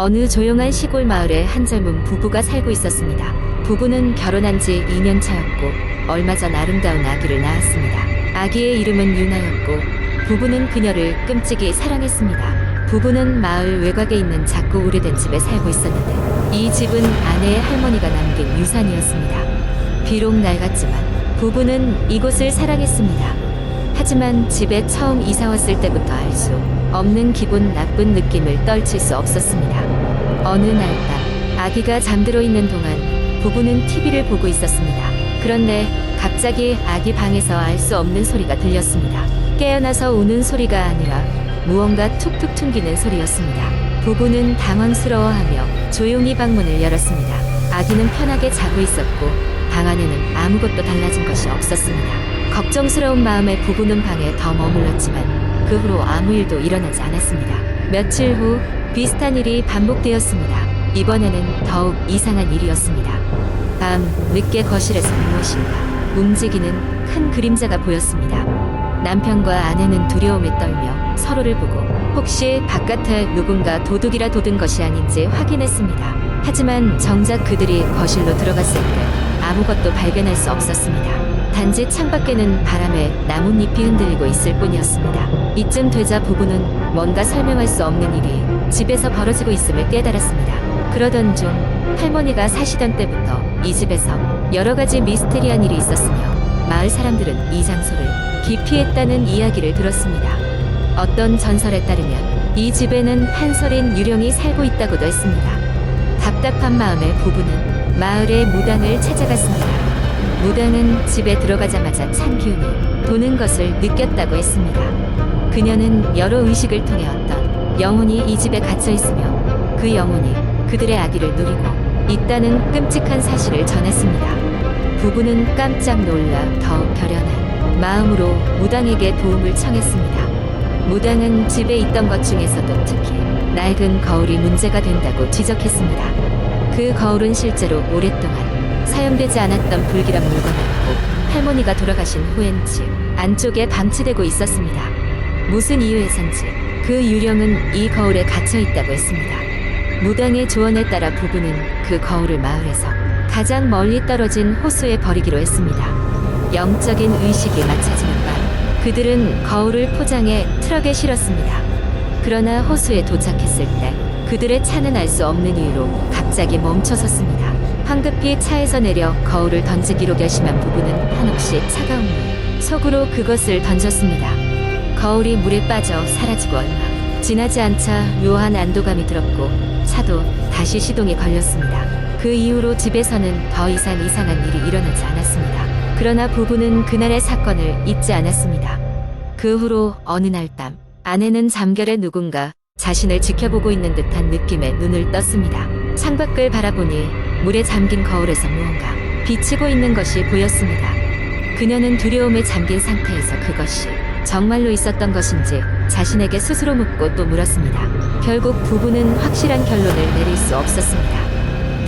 어느 조용한 시골 마을에 한 젊은 부부가 살고 있었습니다. 부부는 결혼한 지 2년 차였고 얼마 전 아름다운 아기를 낳았습니다. 아기의 이름은 유나였고 부부는 그녀를 끔찍이 사랑했습니다. 부부는 마을 외곽에 있는 작고 오래된 집에 살고 있었는데 이 집은 아내의 할머니가 남긴 유산이었습니다. 비록 낡았지만 부부는 이곳을 사랑했습니다. 하지만 집에 처음 이사 왔을 때부터 알 수 없는 기분 나쁜 느낌을 떨칠 수 없었습니다. 어느 날 밤 아기가 잠들어 있는 동안 부부는 TV를 보고 있었습니다. 그런데 갑자기 아기 방에서 알 수 없는 소리가 들렸습니다. 깨어나서 우는 소리가 아니라 무언가 툭툭 튕기는 소리였습니다. 부부는 당황스러워하며 조용히 방문을 열었습니다. 아기는 편하게 자고 있었고 방 안에는 아무것도 달라진 것이 없었습니다. 걱정스러운 마음에 부부는 방에 더 머물렀지만 그 후로 아무 일도 일어나지 않았습니다. 며칠 후 비슷한 일이 반복되었습니다. 이번에는 더욱 이상한 일이었습니다. 밤 늦게 거실에서 무엇인가 움직이는 큰 그림자가 보였습니다. 남편과 아내는 두려움에 떨며 서로를 보고 혹시 바깥에 누군가 도둑이라 돋은 것이 아닌지 확인했습니다. 하지만 정작 그들이 거실로 들어갔을 때 아무것도 발견할 수 없었습니다. 단지 창밖에는 바람에 나뭇잎이 흔들리고 있을 뿐이었습니다. 이쯤 되자 부부는 뭔가 설명할 수 없는 일이 집에서 벌어지고 있음을 깨달았습니다. 그러던 중 할머니가 사시던 때부터 이 집에서 여러 가지 미스테리한 일이 있었으며 마을 사람들은 이 장소를 기피했다는 이야기를 들었습니다. 어떤 전설에 따르면 이 집에는 한솔인 유령이 살고 있다고도 했습니다. 답답한 마음에 부부는 마을의 무당을 찾아갔습니다. 무당은 집에 들어가자마자 찬 기운이 도는 것을 느꼈다고 했습니다. 그녀는 여러 의식을 통해 어떤 영혼이 이 집에 갇혀 있으며 그 영혼이 그들의 아기를 누리고 있다는 끔찍한 사실을 전했습니다. 부부는 깜짝 놀라 더욱 결연한 마음으로 무당에게 도움을 청했습니다. 무당은 집에 있던 것 중에서도 특히 낡은 거울이 문제가 된다고 지적했습니다. 그 거울은 실제로 오랫동안 사용되지 않았던 불길한 물건이었고 할머니가 돌아가신 후엔 집 안쪽에 방치되고 있었습니다. 무슨 이유에선지 그 유령은 이 거울에 갇혀 있다고 했습니다. 무당의 조언에 따라 부부는 그 거울을 마을에서 가장 멀리 떨어진 호수에 버리기로 했습니다. 영적인 의식이 맞춰지는 밤 그들은 거울을 포장해 트럭에 실었습니다. 그러나 호수에 도착했을 때 그들의 차는 알 수 없는 이유로 갑자기 멈춰섰습니다. 황급히 차에서 내려 거울을 던지기로 결심한 부부는 한없이 차가운 물 속으로 그것을 던졌습니다. 거울이 물에 빠져 사라지고 얼마 지나지 않자 묘한 안도감이 들었고 차도 다시 시동이 걸렸습니다. 그 이후로 집에서는 더 이상 이상한 일이 일어나지 않았습니다. 그러나 부부는 그날의 사건을 잊지 않았습니다. 그 후로 어느 날 밤 아내는 잠결에 누군가 자신을 지켜보고 있는 듯한 느낌에 눈을 떴습니다. 창밖을 바라보니 물에 잠긴 거울에서 무언가 비치고 있는 것이 보였습니다. 그녀는 두려움에 잠긴 상태에서 그것이 정말로 있었던 것인지 자신에게 스스로 묻고 또 물었습니다. 결국 부부는 확실한 결론을 내릴 수 없었습니다.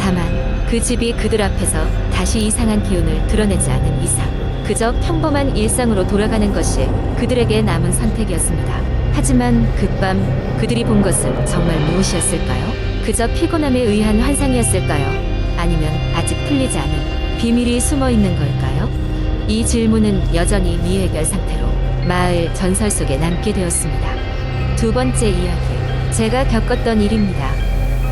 다만 그 집이 그들 앞에서 다시 이상한 기운을 드러내지 않은 이상 그저 평범한 일상으로 돌아가는 것이 그들에게 남은 선택이었습니다. 하지만 그밤 그들이 본 것은 정말 무엇이었을까요? 그저 피곤함에 의한 환상이었을까요? 아니면 아직 풀리지 않은 비밀이 숨어 있는 걸까요? 이 질문은 여전히 미해결 상태로 마을 전설 속에 남게 되었습니다. 두 번째 이야기, 제가 겪었던 일입니다.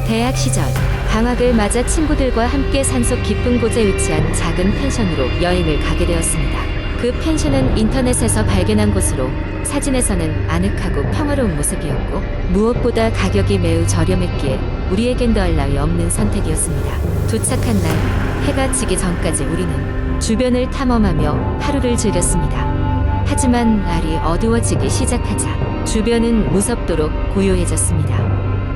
대학 시절 방학을 맞아 친구들과 함께 산속 깊은 곳에 위치한 작은 펜션으로 여행을 가게 되었습니다. 그 펜션은 인터넷에서 발견한 곳으로 사진에서는 아늑하고 평화로운 모습이었고 무엇보다 가격이 매우 저렴했기에 우리에겐 더할 나위 없는 선택이었습니다. 도착한 날 해가 지기 전까지 우리는 주변을 탐험하며 하루를 즐겼습니다. 하지만 날이 어두워지기 시작하자 주변은 무섭도록 고요해졌습니다.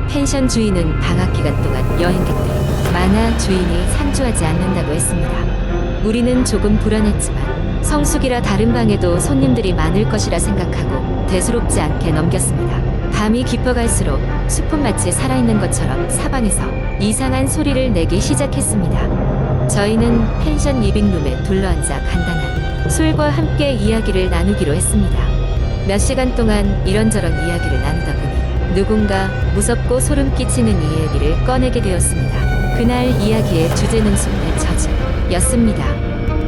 펜션 주인은 방학 기간 동안 여행객들이 많아 주인이 상주하지 않는다고 했습니다. 우리는 조금 불안했지만 성수기라 다른 방에도 손님들이 많을 것이라 생각하고 대수롭지 않게 넘겼습니다. 밤이 깊어갈수록 숲은 마치 살아있는 것처럼 사방에서 이상한 소리를 내기 시작했습니다. 저희는 펜션 리빙룸에 둘러앉아 간단한 술과 함께 이야기를 나누기로 했습니다. 몇 시간 동안 이런저런 이야기를 나누다 보니 누군가 무섭고 소름 끼치는 이야기를 꺼내게 되었습니다. 그날 이야기의 주제는 숲의 저주였습니다.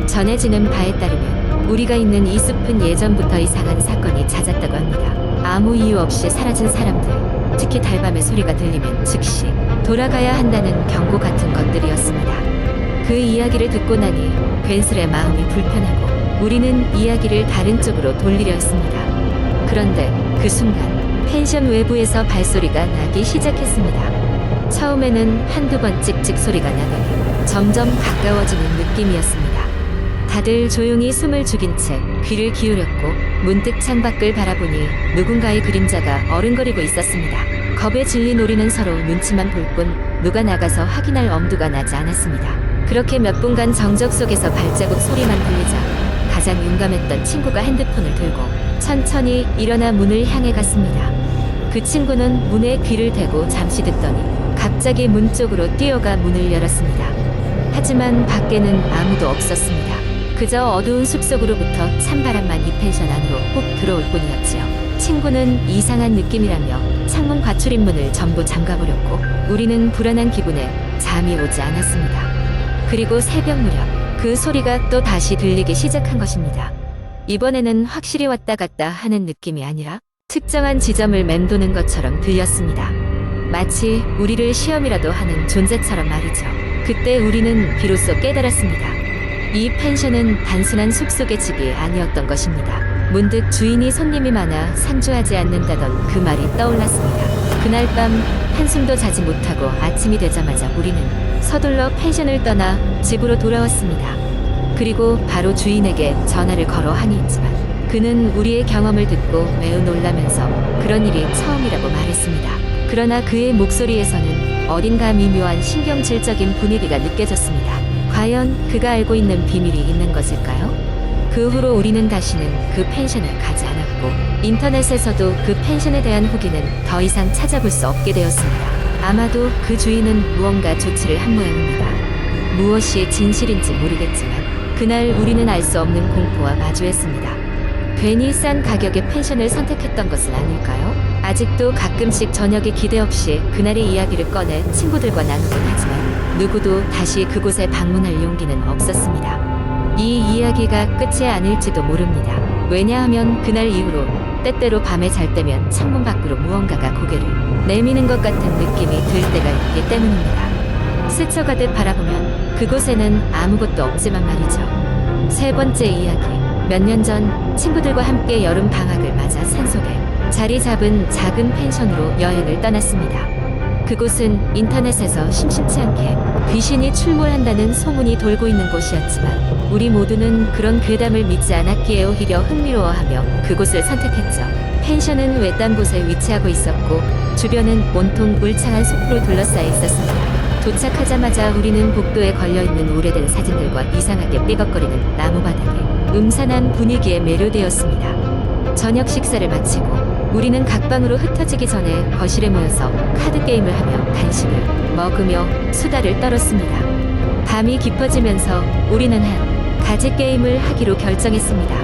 전해지는 바에 따르면 우리가 있는 이 숲은 예전부터 이상한 사건이 잦았다고 합니다. 아무 이유 없이 사라진 사람들, 특히 달밤에 소리가 들리면 즉시 돌아가야 한다는 경고 같은 것들이었습니다. 그 이야기를 듣고 나니 괜스레 마음이 불편하고 우리는 이야기를 다른 쪽으로 돌리려 했습니다. 그런데 그 순간 펜션 외부에서 발소리가 나기 시작했습니다. 처음에는 한두 번 찍찍 소리가 나더니 점점 가까워지는 느낌이었습니다. 다들 조용히 숨을 죽인 채 귀를 기울였고 문득 창밖을 바라보니 누군가의 그림자가 어른거리고 있었습니다. 겁에 질린 우리는 서로 눈치만 볼 뿐 누가 나가서 확인할 엄두가 나지 않았습니다. 그렇게 몇 분간 정적 속에서 발자국 소리만 들리자 가장 용감했던 친구가 핸드폰을 들고 천천히 일어나 문을 향해 갔습니다. 그 친구는 문에 귀를 대고 잠시 듣더니 갑자기 문 쪽으로 뛰어가 문을 열었습니다. 하지만 밖에는 아무도 없었습니다. 그저 어두운 숲속으로부터 찬바람만 이 펜션 안으로 훅 들어올 뿐이었지요. 친구는 이상한 느낌이라며 창문 과출입 문을 전부 잠가버렸고 우리는 불안한 기분에 잠이 오지 않았습니다. 그리고 새벽 무렵 그 소리가 또 다시 들리기 시작한 것입니다. 이번에는 확실히 왔다 갔다 하는 느낌이 아니라 특정한 지점을 맴도는 것처럼 들렸습니다. 마치 우리를 시험이라도 하는 존재처럼 말이죠. 그때 우리는 비로소 깨달았습니다. 이 펜션은 단순한 숲속의 집이 아니었던 것입니다. 문득 주인이 손님이 많아 상주하지 않는다던 그 말이 떠올랐습니다. 그날 밤 한숨도 자지 못하고 아침이 되자마자 우리는 서둘러 펜션을 떠나 집으로 돌아왔습니다. 그리고 바로 주인에게 전화를 걸어 항의했지만 그는 우리의 경험을 듣고 매우 놀라면서 그런 일이 처음이라고 말했습니다. 그러나 그의 목소리에서는 어딘가 미묘한 신경질적인 분위기가 느껴졌습니다. 과연 그가 알고 있는 비밀이 있는 것일까요? 그 후로 우리는 다시는 그 펜션을 가지 않았고 인터넷에서도 그 펜션에 대한 후기는 더 이상 찾아볼 수 없게 되었습니다. 아마도 그 주인은 무언가 조치를 한 모양입니다. 무엇이 진실인지 모르겠지만 그날 우리는 알 수 없는 공포와 마주했습니다. 괜히 싼 가격의 펜션을 선택했던 것은 아닐까요? 아직도 가끔씩 저녁에 기대 없이 그날의 이야기를 꺼내 친구들과 나누곤 하지만 누구도 다시 그곳에 방문할 용기는 없었습니다. 이 이야기가 끝이 아닐지도 모릅니다. 왜냐하면 그날 이후로 때때로 밤에 잘 때면 창문 밖으로 무언가가 고개를 내미는 것 같은 느낌이 들 때가 있기 때문입니다. 스쳐가듯 바라보면 그곳에는 아무것도 없지만 말이죠. 세 번째 이야기. 몇 년 전 친구들과 함께 여름 방학을 맞아 산속에 자리 잡은 작은 펜션으로 여행을 떠났습니다. 그곳은 인터넷에서 심심치 않게 귀신이 출몰한다는 소문이 돌고 있는 곳이었지만 우리 모두는 그런 괴담을 믿지 않았기에 오히려 흥미로워하며 그곳을 선택했죠. 펜션은 외딴 곳에 위치하고 있었고 주변은 온통 울창한 숲으로 둘러싸여 있었습니다. 도착하자마자 우리는 복도에 걸려있는 오래된 사진들과 이상하게 삐걱거리는 나무바닥에 음산한 분위기에 매료되었습니다. 저녁 식사를 마치고 우리는 각 방으로 흩어지기 전에 거실에 모여서 카드게임을 하며 간식을 먹으며 수다를 떨었습니다. 밤이 깊어지면서 우리는 한 가지 게임을 하기로 결정했습니다.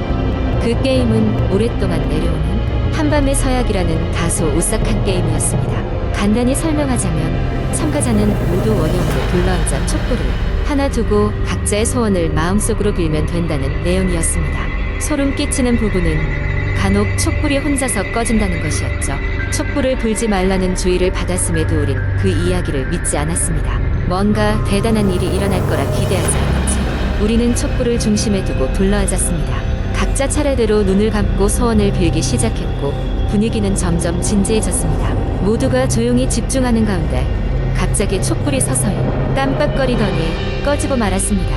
그 게임은 오랫동안 내려오는 한밤의 서약이라는 다소 오싹한 게임이었습니다. 간단히 설명하자면 참가자는 모두 원형으로 둘러앉아 촛불을 하나 두고 각자의 소원을 마음속으로 빌면 된다는 내용이었습니다. 소름 끼치는 부분은 간혹 촛불이 혼자서 꺼진다는 것이었죠. 촛불을 불지 말라는 주의를 받았음에도 우린 그 이야기를 믿지 않았습니다. 뭔가 대단한 일이 일어날 거라 기대하지 않았지. 우리는 촛불을 중심에 두고 둘러앉았습니다. 각자 차례대로 눈을 감고 소원을 빌기 시작했고 분위기는 점점 진지해졌습니다. 모두가 조용히 집중하는 가운데 갑자기 촛불이 서서히 깜빡거리더니 꺼지고 말았습니다.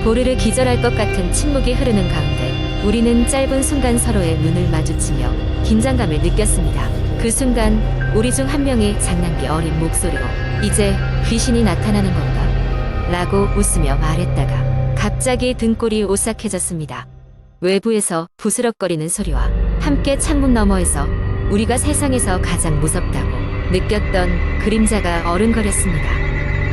보르르 기절할 것 같은 침묵이 흐르는 가운데 우리는 짧은 순간 서로의 눈을 마주치며 긴장감을 느꼈습니다. 그 순간 우리 중 한 명이 장난기 어린 목소리로 이제 귀신이 나타나는 건가? 라고 웃으며 말했다가 갑자기 등골이 오싹해졌습니다. 외부에서 부스럭거리는 소리와 함께 창문 너머에서 우리가 세상에서 가장 무섭다고 느꼈던 그림자가 어른거렸습니다.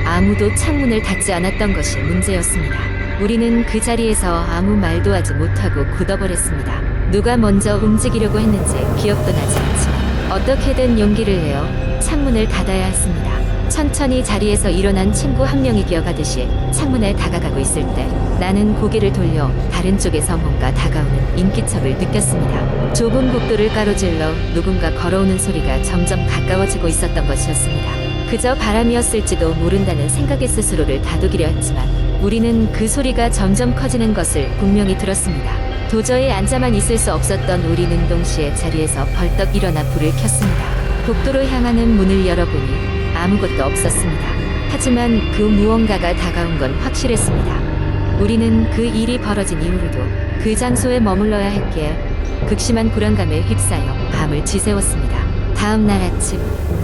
아무도 창문을 닫지 않았던 것이 문제였습니다. 우리는 그 자리에서 아무 말도 하지 못하고 굳어버렸습니다. 누가 먼저 움직이려고 했는지 기억도 나지 않지만 어떻게든 용기를 내어 창문을 닫아야 했습니다. 천천히 자리에서 일어난 친구 한 명이 기어가듯이 창문에 다가가고 있을 때 나는 고개를 돌려 다른 쪽에서 뭔가 다가오는 인기척을 느꼈습니다. 좁은 복도를 가로질러 누군가 걸어오는 소리가 점점 가까워지고 있었던 것이었습니다. 그저 바람이었을지도 모른다는 생각에 스스로를 다독이려 했지만 우리는 그 소리가 점점 커지는 것을 분명히 들었습니다. 도저히 앉아만 있을 수 없었던 우리는 동시에 자리에서 벌떡 일어나 불을 켰습니다. 복도로 향하는 문을 열어보니 아무것도 없었습니다. 하지만 그 무언가가 다가온 건 확실했습니다. 우리는 그 일이 벌어진 이후로도 그 장소에 머물러야 했기에 극심한 불안감에 휩싸여 밤을 지새웠습니다. 다음 날 아침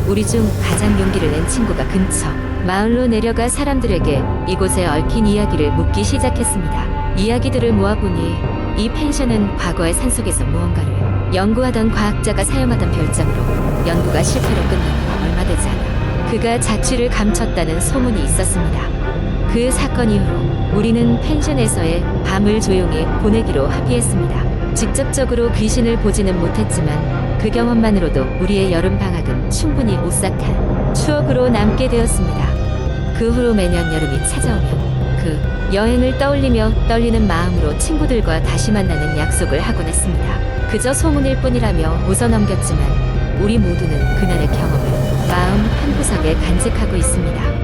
우리 중 가장 용기를 낸 친구가 근처 마을로 내려가 사람들에게 이곳에 얽힌 이야기를 묻기 시작했습니다. 이야기들을 모아보니 이 펜션은 과거의 산속에서 무언가를 연구하던 과학자가 사용하던 별장으로 연구가 실패로 끝나며 얼마 되지 않아 그가 자취를 감췄다는 소문이 있었습니다. 그 사건 이후로 우리는 펜션에서의 밤을 조용히 보내기로 합의했습니다. 직접적으로 귀신을 보지는 못했지만 그 경험만으로도 우리의 여름 방학은 충분히 오싹한 추억으로 남게 되었습니다. 그 후로 매년 여름이 찾아오면 그 여행을 떠올리며 떨리는 마음으로 친구들과 다시 만나는 약속을 하곤 했습니다. 그저 소문일 뿐이라며 웃어넘겼지만 우리 모두는 그날의 경험을 마음 한구석에 간직하고 있습니다.